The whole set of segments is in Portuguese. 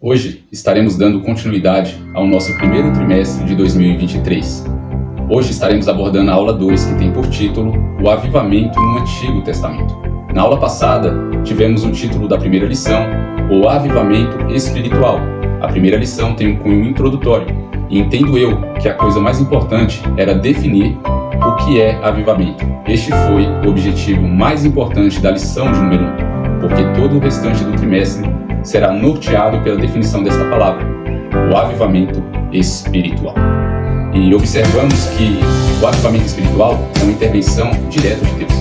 Hoje estaremos dando continuidade ao nosso primeiro trimestre de 2023. Hoje estaremos abordando a aula 2, que tem por título O Avivamento no Antigo Testamento. Na aula passada, tivemos o título da primeira lição, O Avivamento Espiritual. A primeira lição tem um cunho introdutório, e entendo eu que a coisa mais importante era definir o que é avivamento. Este foi o objetivo mais importante da lição de número 1, porque todo o restante do trimestre será norteado pela definição desta palavra, o avivamento espiritual. E observamos que o avivamento espiritual é uma intervenção direta de Deus,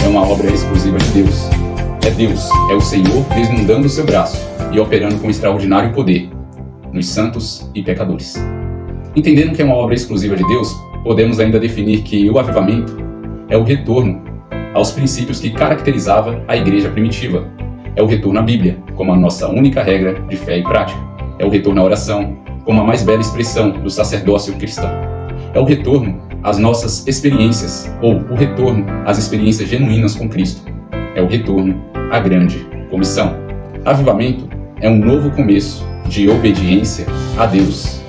é uma obra exclusiva de Deus. Deus, é o Senhor desnudando o seu braço e operando com extraordinário poder nos santos e pecadores. Entendendo que é uma obra exclusiva de Deus, podemos ainda definir que o avivamento é o retorno aos princípios que caracterizava a igreja primitiva. É o retorno à Bíblia, como a nossa única regra de fé e prática. É o retorno à oração, como a mais bela expressão do sacerdócio cristão. É o retorno às nossas experiências, ou o retorno às experiências genuínas com Cristo. É o retorno à grande comissão. Avivamento é um novo começo de obediência a Deus.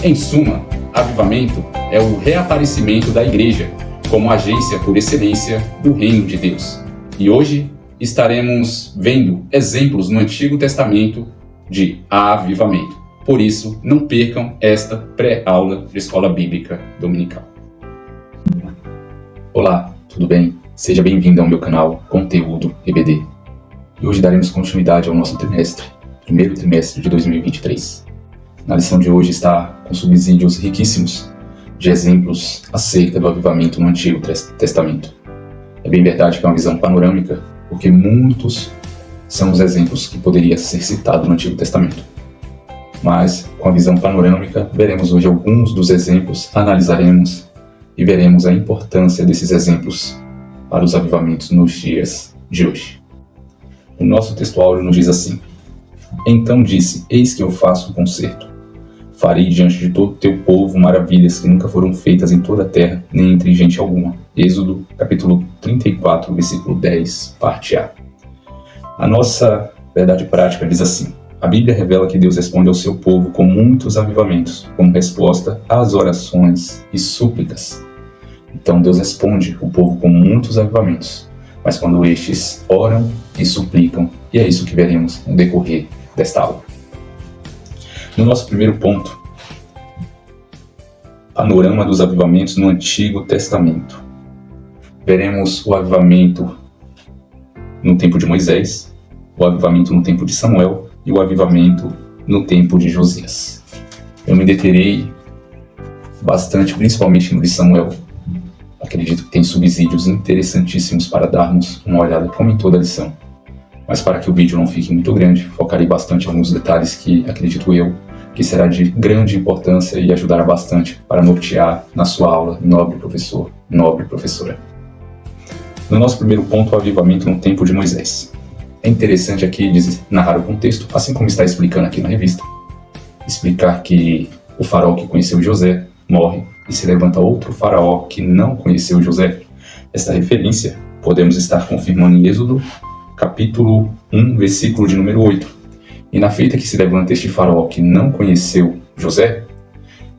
Em suma, avivamento é o reaparecimento da igreja como agência por excelência do reino de Deus. E hoje estaremos vendo exemplos no Antigo Testamento de avivamento. Por isso, não percam esta pré-aula de Escola Bíblica Dominical. Olá, tudo bem? Seja bem-vindo ao meu canal Conteúdo EBD. E hoje daremos continuidade ao nosso primeiro trimestre de 2023. Na lição de hoje está com subsídios riquíssimos de exemplos acerca do avivamento no Antigo Testamento. É bem verdade que é uma visão panorâmica, porque muitos são os exemplos que poderia ser citado no Antigo Testamento. Mas, com a visão panorâmica, veremos hoje alguns dos exemplos, analisaremos e veremos a importância desses exemplos para os avivamentos nos dias de hoje. O nosso texto áureo nos diz assim: Então disse, eis que eu faço um concerto. Farei diante de todo o teu povo maravilhas que nunca foram feitas em toda a terra, nem entre gente alguma. Êxodo, capítulo 34, versículo 10, parte A. A nossa verdade prática diz assim: a Bíblia revela que Deus responde ao seu povo com muitos avivamentos, como resposta às orações e súplicas. Então Deus responde o povo com muitos avivamentos, mas quando estes oram e suplicam, e é isso que veremos no decorrer desta aula. No nosso primeiro ponto, panorama dos avivamentos no Antigo Testamento. Veremos o avivamento no tempo de Moisés, o avivamento no tempo de Samuel e o avivamento no tempo de Josias. Eu me deterei bastante, principalmente no de Samuel. Acredito que tem subsídios interessantíssimos para darmos uma olhada, como em toda a lição. Mas para que o vídeo não fique muito grande, focarei bastante em alguns detalhes que, acredito eu, que será de grande importância e ajudará bastante para nortear na sua aula, nobre professor, nobre professora. No nosso primeiro ponto, o avivamento no tempo de Moisés. É interessante aqui narrar o contexto, assim como está explicando aqui na revista. Explicar que o faraó que conheceu José morre e se levanta outro faraó que não conheceu José. Esta referência podemos estar confirmando em Êxodo, capítulo 1, versículo de número 8. E na feita que se levanta este faraó que não conheceu José,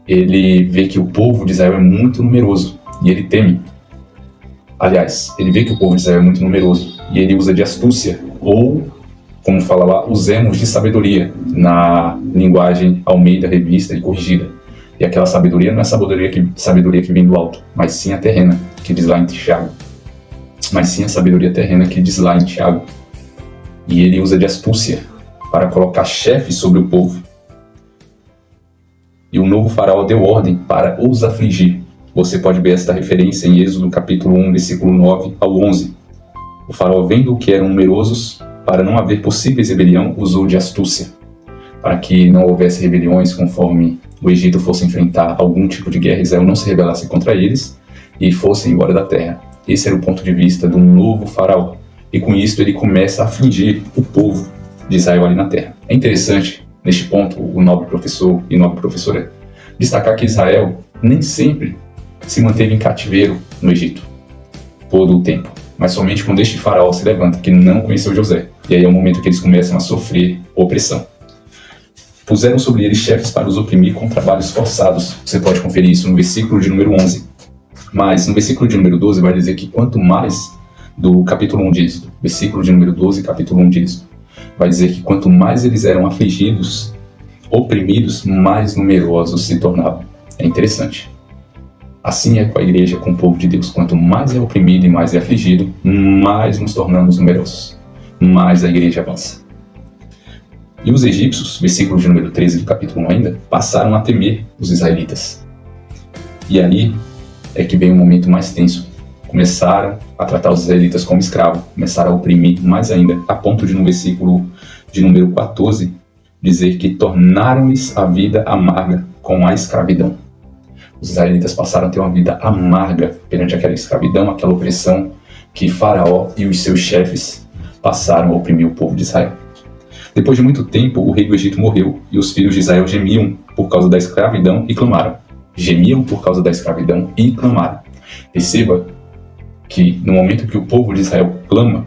ele vê que o povo de Israel é muito numeroso e ele teme. Aliás, ele vê que o povo de Israel é muito numeroso e ele usa de astúcia, ou, como fala lá, usemos de sabedoria, na linguagem Almeida Revista e Corrigida. E aquela sabedoria não é sabedoria que vem do alto, mas sim a terrena, que diz lá em Tiago. Mas sim a sabedoria terrena que diz lá em Tiago. E ele usa de astúcia para colocar chefes sobre o povo. E o novo faraó deu ordem para os afligir. Você pode ver esta referência em Êxodo capítulo 1, versículo 9 ao 11. O faraó, vendo que eram numerosos, para não haver possíveis rebelião, usou de astúcia, para que não houvesse rebeliões conforme o Egito fosse enfrentar algum tipo de guerra, Israel não se rebelasse contra eles e fosse embora da terra. Esse era o ponto de vista do novo faraó. E com isso ele começa a afligir o povo de Israel ali na terra. É interessante, neste ponto, o nobre professor e nobre professora, destacar que Israel nem sempre se manteve em cativeiro no Egito todo o tempo, mas somente quando este faraó se levanta, que não conheceu José. E aí é o momento que eles começam a sofrer opressão. Puseram sobre eles chefes para os oprimir com trabalhos forçados. Você pode conferir isso no versículo de número 11. Mas no versículo de número 12 vai dizer que quanto mais, do capítulo 1 de Êxodo, versículo de número 12, capítulo 1 de Êxodo, vai dizer que quanto mais eles eram afligidos, oprimidos, mais numerosos se tornavam. É interessante. Assim é com a igreja, com o povo de Deus. Quanto mais é oprimido e mais é afligido, mais nos tornamos numerosos. Mais a igreja avança. E os egípcios, versículo de número 13 do capítulo 1 ainda, passaram a temer os israelitas. E aí é que vem um momento mais tenso. Começaram a tratar os israelitas como escravos, começaram a oprimir mais ainda, a ponto de no versículo de número 14 dizer que tornaram-lhes a vida amarga com a escravidão. Os israelitas passaram a ter uma vida amarga perante aquela escravidão, aquela opressão que Faraó e os seus chefes passaram a oprimir o povo de Israel. Depois de muito tempo, o rei do Egito morreu e os filhos de Israel gemiam por causa da escravidão e clamaram. Gemiam por causa da escravidão e clamaram. Perceba que no momento que o povo de Israel clama,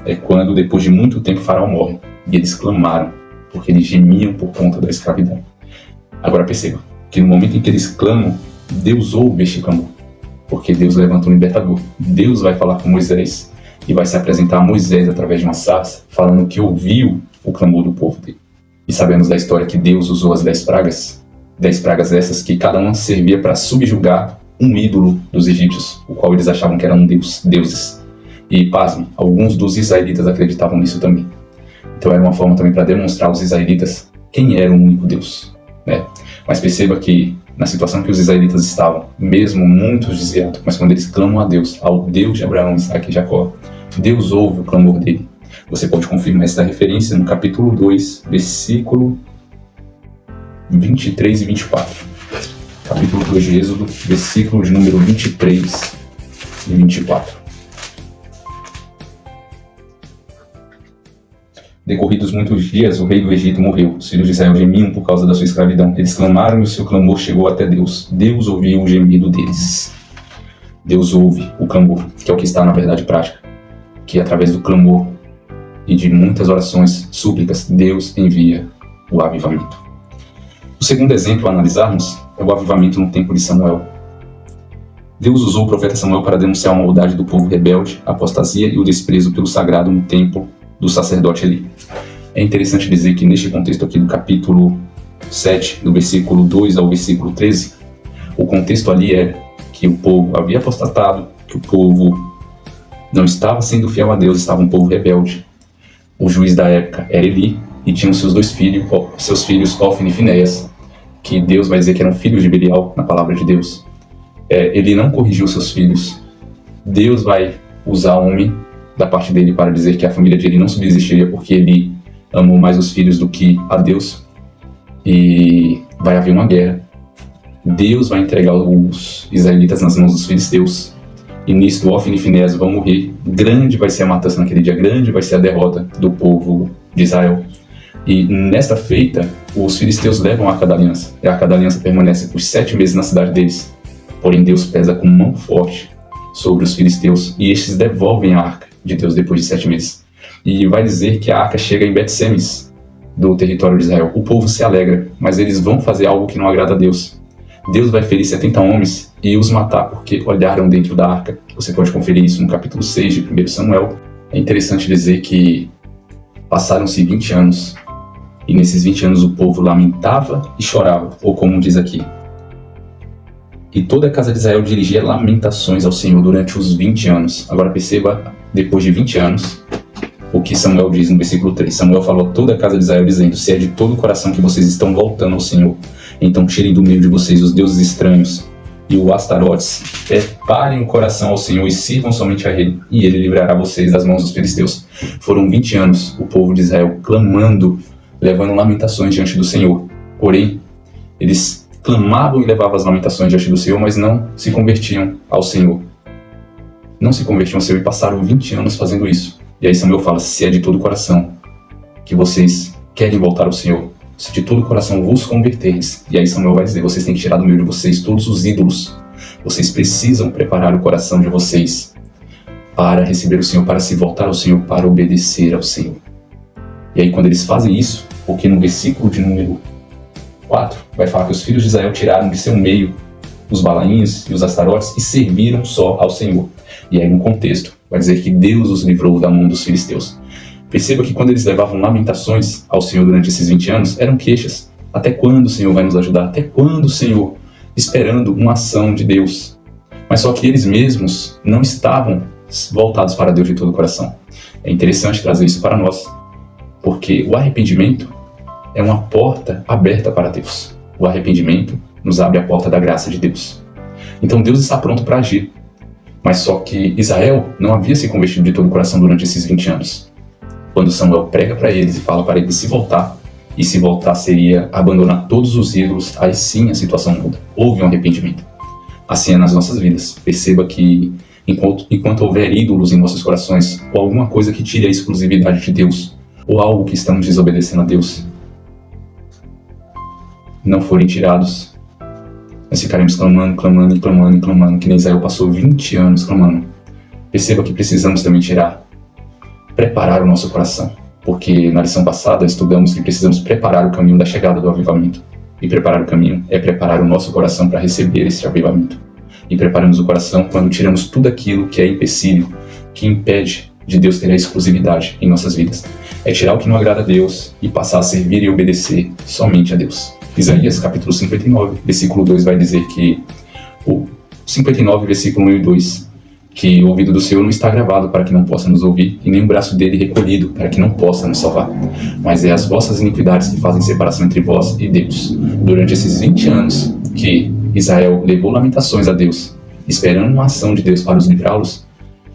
é quando depois de muito tempo Faraó morre. E eles clamaram, porque eles gemiam por conta da escravidão. Agora perceba que no momento em que eles clamam, Deus ouve este clamor. Porque Deus levanta um libertador. Deus vai falar com Moisés e vai se apresentar a Moisés através de uma sarça, falando que ouviu o clamor do povo dele. E sabemos da história que Deus usou as 10 pragas. 10 pragas essas que cada uma servia para subjugar um ídolo dos egípcios, o qual eles achavam que eram deuses. E, pasme, alguns dos israelitas acreditavam nisso também. Então era uma forma também para demonstrar aos israelitas quem era o único Deus, né? Mas perceba que na situação que os israelitas estavam, mesmo muitos desviados, mas quando eles clamam a Deus, ao Deus de Abraão, Isaque e Jacó, Deus ouve o clamor dele. Você pode confirmar essa referência no capítulo 2, versículo 23 e 24. Capítulo 2 de Êxodo, versículo de número 23 e 24. Decorridos muitos dias, o rei do Egito morreu. Os filhos de Israel gemiam por causa da sua escravidão. Eles clamaram e o seu clamor chegou até Deus. Deus ouviu o gemido deles. Deus ouve o clamor, que é o que está na verdade prática. Que através do clamor e de muitas orações, súplicas, Deus envia o avivamento. O segundo exemplo a analisarmos é o avivamento no tempo de Samuel. Deus usou o profeta Samuel para denunciar a maldade do povo rebelde, a apostasia e o desprezo pelo sagrado no templo do sacerdote Eli. É interessante dizer que neste contexto aqui do capítulo 7, do versículo 2 ao versículo 13, o contexto ali é que o povo havia apostatado, que o povo não estava sendo fiel a Deus, estava um povo rebelde. O juiz da época era Eli e tinha seus filhos Ofni e Finéias, que Deus vai dizer que eram filhos de Belial na palavra de Deus. Ele não corrigiu seus filhos. Deus vai usar homem da parte dele para dizer que a família de Eli não subsistiria porque ele amou mais os filhos do que a Deus, e vai haver uma guerra. Deus vai entregar os israelitas nas mãos dos filisteus, e nisso Ofni e Finéias vão morrer. Grande vai ser a matança naquele dia, grande vai ser a derrota do povo de Israel. E nesta feita, os filisteus levam a Arca da Aliança, e a Arca da Aliança permanece por 7 meses na cidade deles. Porém Deus pesa com mão forte sobre os filisteus, e estes devolvem a Arca de Deus depois de 7 meses. E vai dizer que a arca chega em Bet-Semes, do território de Israel. O povo se alegra, mas eles vão fazer algo que não agrada a Deus. Deus vai ferir 70 homens e os matar porque olharam dentro da arca. Você pode conferir isso no capítulo 6 de 1 Samuel. É interessante dizer que passaram-se 20 anos, e nesses 20 anos o povo lamentava e chorava, ou como diz aqui, e toda a casa de Israel dirigia lamentações ao Senhor durante os 20 anos. Agora perceba, depois de 20 anos, o que Samuel diz no versículo 3. Samuel falou a toda a casa de Israel, dizendo: se é de todo o coração que vocês estão voltando ao Senhor, então tirem do meio de vocês os deuses estranhos e o Astarotes. Preparem o coração ao Senhor e sirvam somente a Ele, e Ele livrará vocês das mãos dos filisteus. Foram 20 anos o povo de Israel clamando, levando lamentações diante do Senhor. Porém, eles clamavam e levavam as lamentações diante do Senhor, mas não se convertiam ao Senhor. Não se convertiam ao Senhor, e passaram 20 anos fazendo isso. E aí Samuel fala: se é de todo o coração que vocês querem voltar ao Senhor, se de todo o coração vos converteres. E aí Samuel vai dizer: vocês têm que tirar do meio de vocês todos os ídolos. Vocês precisam preparar o coração de vocês para receber o Senhor, para se voltar ao Senhor, para obedecer ao Senhor. E aí quando eles fazem isso, porque no versículo de número 4 vai falar que os filhos de Israel tiraram de seu meio os balaíns e os astarotes e serviram só ao Senhor. E aí no contexto vai dizer que Deus os livrou da mão dos filisteus. Perceba que quando eles levavam lamentações ao Senhor durante esses 20 anos, eram queixas. Até quando o Senhor vai nos ajudar? Até quando, Senhor? Esperando uma ação de Deus. Mas só que eles mesmos não estavam voltados para Deus de todo o coração. É interessante trazer isso para nós, porque o arrependimento é uma porta aberta para Deus. O arrependimento nos abre a porta da graça de Deus. Então Deus está pronto para agir. Mas só que Israel não havia se convertido de todo o coração durante esses 20 anos. Quando Samuel prega para eles e fala para eles se voltar, e se voltar seria abandonar todos os ídolos, aí sim a situação muda. Houve um arrependimento. Assim é nas nossas vidas. Perceba que enquanto houver ídolos em nossos corações, ou alguma coisa que tire a exclusividade de Deus, ou algo que estamos desobedecendo a Deus, não forem tirados, nós ficaremos clamando, clamando e clamando e clamando, que nem Israel passou 20 anos clamando. Perceba que precisamos também preparar o nosso coração, porque na lição passada estudamos que precisamos preparar o caminho da chegada do avivamento. E preparar o caminho é preparar o nosso coração para receber esse avivamento. E preparamos o coração quando tiramos tudo aquilo que é empecilho, que impede de Deus ter a exclusividade em nossas vidas. É tirar o que não agrada a Deus e passar a servir e obedecer somente a Deus. Isaías capítulo 59, versículo 2 vai dizer que, o 59, versículo 1 e 2, que o ouvido do Senhor não está gravado para que não possa nos ouvir, e nem o braço dele recolhido para que não possa nos salvar. Mas é as vossas iniquidades que fazem separação entre vós e Deus. Durante esses 20 anos que Israel levou lamentações a Deus, esperando uma ação de Deus para os livrá-los,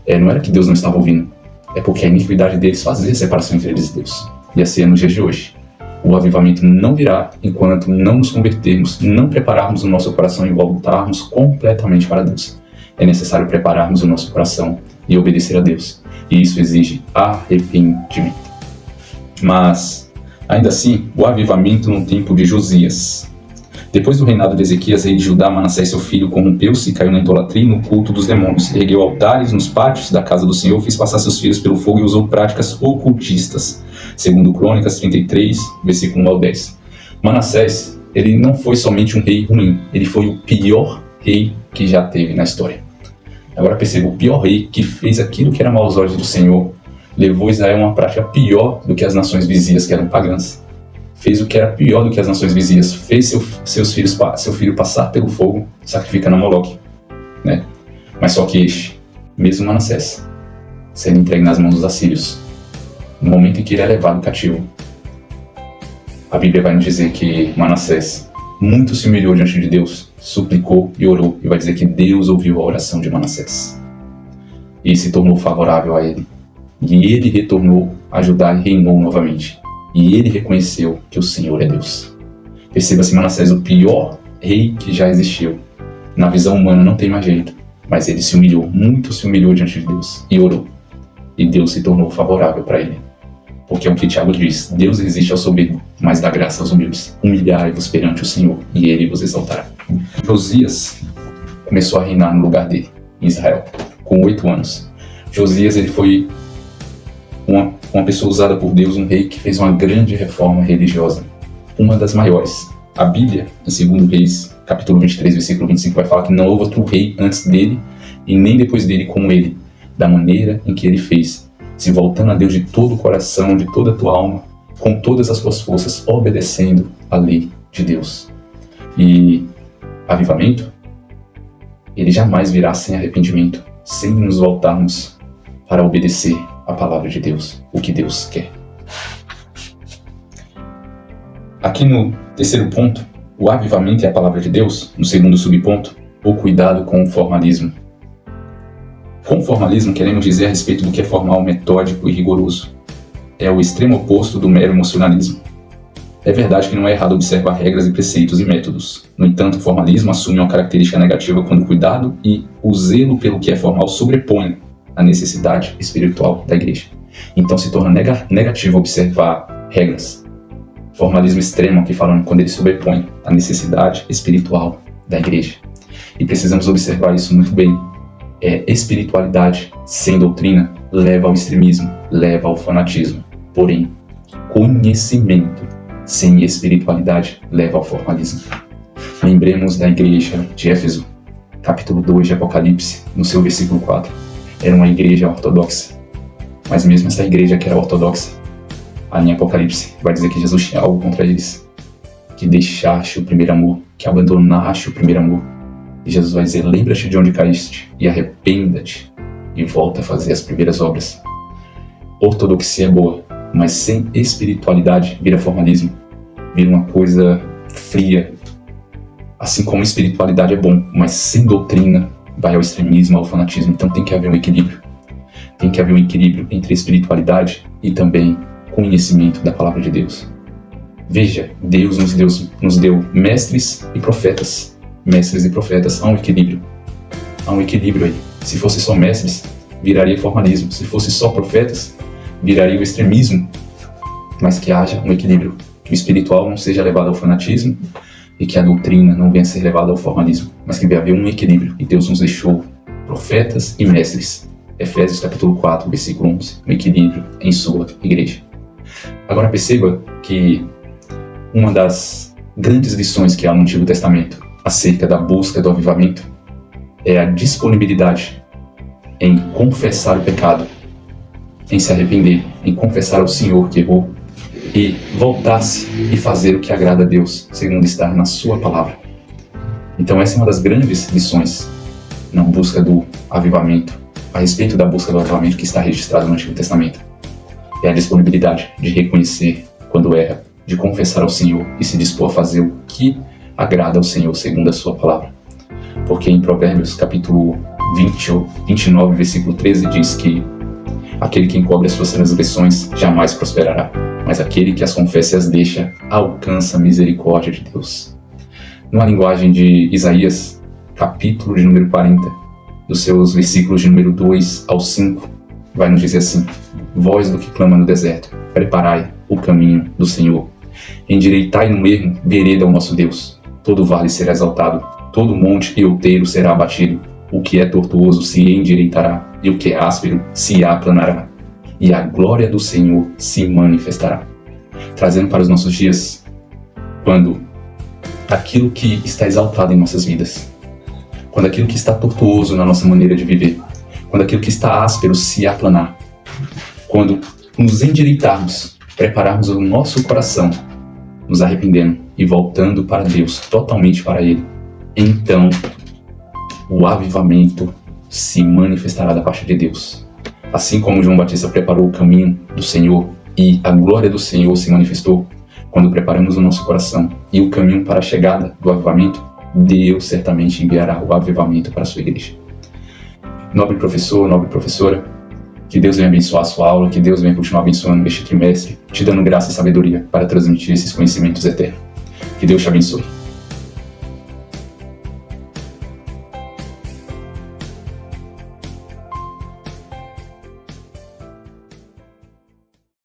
não era que Deus não estava ouvindo, é porque a iniquidade deles fazia separação entre eles e Deus. E assim é nos dias de hoje. O avivamento não virá enquanto não nos convertermos, não prepararmos o nosso coração e voltarmos completamente para Deus. É necessário prepararmos o nosso coração e obedecer a Deus. E isso exige arrependimento. Mas, ainda assim, o avivamento no tempo de Josias. Depois do reinado de Ezequias, rei de Judá, Manassés, seu filho, corrompeu-se e caiu na idolatria e no culto dos demônios. Ergueu altares nos pátios da casa do Senhor, fez passar seus filhos pelo fogo e usou práticas ocultistas. Segundo Crônicas 33, versículo 1 ao 10. Manassés, ele não foi somente um rei ruim, ele foi o pior rei que já teve na história. Agora perceba, o pior rei que fez aquilo que era mal aos olhos do Senhor, levou Israel a uma prática pior do que as nações vizinhas que eram pagãs. Fez o que era pior do que as nações vizinhas, fez seu filho passar pelo fogo, sacrificando a Moloque, né? Mas só que mesmo Manassés, sendo entregue nas mãos dos assírios, no momento em que ele é levado cativo, a Bíblia vai nos dizer que Manassés muito se humilhou diante de Deus, suplicou e orou, e vai dizer que Deus ouviu a oração de Manassés e se tornou favorável a ele. E ele retornou a Judá e reinou novamente. E ele reconheceu que o Senhor é Deus. Perceba-se, Manassés, o pior rei que já existiu. Na visão humana não tem mais jeito, mas ele se humilhou, muito se humilhou diante de Deus e orou. E Deus se tornou favorável para ele. Porque é o que Tiago diz: Deus resiste ao soberbo, mas dá graça aos humildes. Humilhai-vos perante o Senhor, e ele vos exaltará. Josias começou a reinar no lugar dele, em Israel, com 8 anos. Josias, ele foi uma pessoa usada por Deus, um rei que fez uma grande reforma religiosa, uma das maiores. A Bíblia, em 2 Reis, capítulo 23, versículo 25, vai falar que não houve outro rei antes dele e nem depois dele como ele, da maneira em que ele fez, se voltando a Deus de todo o coração, de toda a tua alma, com todas as tuas forças, obedecendo a lei de Deus. E avivamento, ele jamais virá sem arrependimento, sem nos voltarmos para obedecer a palavra de Deus, o que Deus quer. Aqui no terceiro ponto, o avivamento é a palavra de Deus. No segundo subponto, o cuidado com o formalismo. Com formalismo queremos dizer a respeito do que é formal, metódico e rigoroso. É o extremo oposto do mero emocionalismo. É verdade que não é errado observar regras e preceitos e métodos. No entanto, o formalismo assume uma característica negativa quando o cuidado e o zelo pelo que é formal sobrepõem a necessidade espiritual da igreja. Então se torna negativo observar regras. Formalismo extremo, aqui falando, quando ele sobrepõe a necessidade espiritual da igreja. E precisamos observar isso muito bem. Espiritualidade sem doutrina leva ao extremismo, leva ao fanatismo. Porém, conhecimento sem espiritualidade leva ao formalismo. Lembremos da igreja de Éfeso, capítulo 2 de Apocalipse, no seu versículo 4. Era uma igreja ortodoxa, mas mesmo essa igreja que era ortodoxa, ali em Apocalipse vai dizer que Jesus tinha algo contra eles, que deixaste o primeiro amor, que abandonaste o primeiro amor. E Jesus vai dizer: lembra-te de onde caíste e arrependa-te e volta a fazer as primeiras obras. Ortodoxia é boa, mas sem espiritualidade vira formalismo, vira uma coisa fria. Assim como espiritualidade é bom, mas sem doutrina vai ao extremismo, ao fanatismo. Então tem que haver um equilíbrio. Tem que haver um equilíbrio entre espiritualidade e também conhecimento da palavra de Deus. Veja, Deus nos deu mestres e profetas. Mestres e profetas, há um equilíbrio. Há um equilíbrio aí. Se fosse só mestres, viraria formalismo. Se fosse só profetas, viraria o extremismo. Mas que haja um equilíbrio. Que o espiritual não seja levado ao fanatismo e que a doutrina não venha a ser levada ao formalismo. Mas que venha haver um equilíbrio. E Deus nos deixou profetas e mestres. Efésios capítulo 4, versículo 11. Um equilíbrio em sua igreja. Agora perceba que uma das grandes lições que há no Antigo Testamento acerca da busca do avivamento é a disponibilidade em confessar o pecado, em se arrepender, em confessar ao Senhor que errou e voltar-se e fazer o que agrada a Deus, segundo está na sua palavra. Então essa é uma das grandes lições na busca do avivamento, a respeito da busca do avivamento que está registrado no Antigo Testamento. É a disponibilidade de reconhecer quando erra, de confessar ao Senhor e se dispor a fazer o que agrada ao Senhor segundo a sua palavra. Porque em Provérbios capítulo 29, versículo 13 diz que aquele que encobre as suas transgressões jamais prosperará, mas aquele que as confessa e as deixa alcança a misericórdia de Deus. Numa linguagem de Isaías, capítulo de número 40, dos seus versículos de número 2 ao 5, vai nos dizer assim: voz do que clama no deserto, preparai o caminho do Senhor. Endireitai no ermo vereda ao nosso Deus. Todo vale será exaltado, todo monte e outeiro será abatido. O que é tortuoso se endireitará, e o que é áspero se aplanará, e a glória do Senhor se manifestará. Trazendo para os nossos dias, quando aquilo que está exaltado em nossas vidas, quando aquilo que está tortuoso na nossa maneira de viver, quando aquilo que está áspero se aplanar, quando nos endireitarmos, prepararmos o nosso coração, nos arrependendo e voltando para Deus, totalmente para Ele, então o avivamento se manifestará da parte de Deus. Assim como João Batista preparou o caminho do Senhor e a glória do Senhor se manifestou, quando preparamos o nosso coração e o caminho para a chegada do avivamento, Deus certamente enviará o avivamento para a sua igreja. Nobre professor, nobre professora, que Deus venha abençoar a sua aula, que Deus venha continuar abençoando este trimestre, te dando graça e sabedoria para transmitir esses conhecimentos eternos. Que Deus te abençoe.